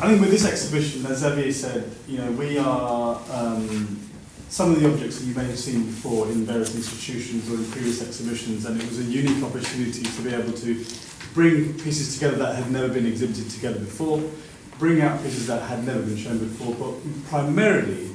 I think with this exhibition, as Xavier said, we are some of the objects that you may have seen before in various institutions or in previous exhibitions, and it was a unique opportunity to be able to bring pieces together that had never been exhibited together before, bring out pieces that had never been shown before, but primarily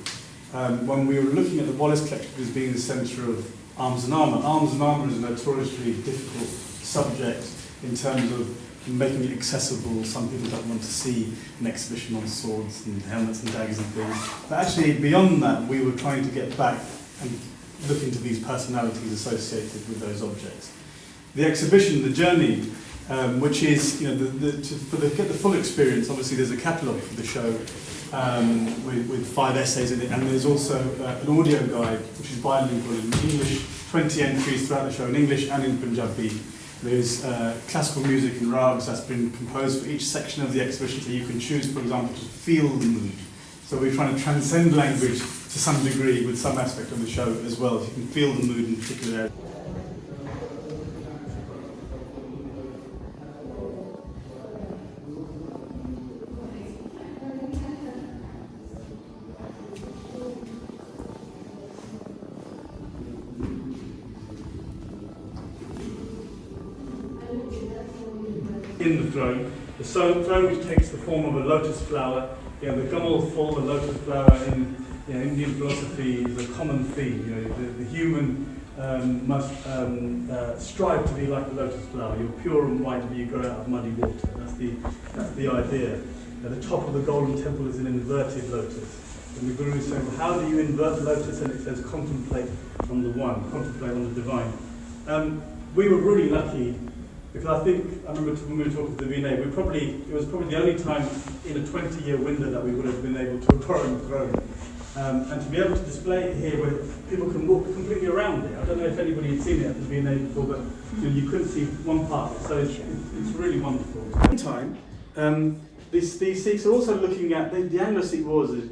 when we were looking at the Wallace Collection as being the centre of arms and armour is a notoriously difficult subject in terms of making it accessible. Some people don't want to see an exhibition on swords and helmets and daggers and things. But actually, beyond that, we were trying to get back and look into these personalities associated with those objects. The exhibition, the journey, which is, to get the full experience, obviously there's a catalogue for the show with 5 essays in it, and there's also an audio guide, which is bilingual in English, 20 entries throughout the show in English and in Punjabi. There's classical music and rags that's been composed for each section of the exhibition, so you can choose, for example, to feel the mood. So we're trying to transcend language to some degree with some aspect of the show as well, so you can feel the mood in particular areas. In the throne which takes the form of a lotus flower. The Gamal fall, the lotus flower in Indian philosophy is a common theme. The human must strive to be like the lotus flower. You're pure and white, but you grow out of muddy water. That's the idea. At the top of the golden temple is an inverted lotus. And the Guru is saying, well, how do you invert the lotus? And it says, contemplate on the one, contemplate on the divine. We were really lucky. Because I remember when we were talking to the V&A, it was probably the only time in a 20-year window that we would have been able to borrow the throne. And to be able to display it here where people can walk completely around it. I don't know if anybody had seen it at the V&A before, but you couldn't see one part of it, so it's really wonderful. At the same time, these Sikhs are also looking at, the Anglo-Sikh wars is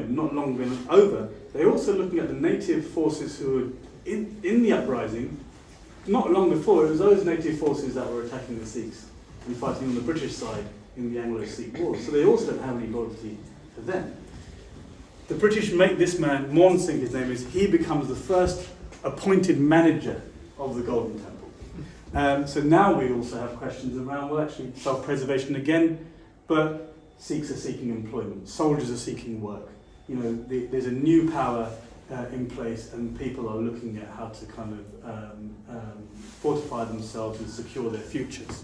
not long been over, they're also looking at the native forces who were in the uprising. Not long before, it was those native forces that were attacking the Sikhs and fighting on the British side in the Anglo-Sikh War. So they also don't have any loyalty to them. The British make this man, Mohan Singh his name is, he becomes the first appointed manager of the Golden Temple. So now we also have questions around, well, actually self-preservation again, but Sikhs are seeking employment, soldiers are seeking work. There's a new power in place, and people are looking at how to kind of fortify themselves and secure their futures.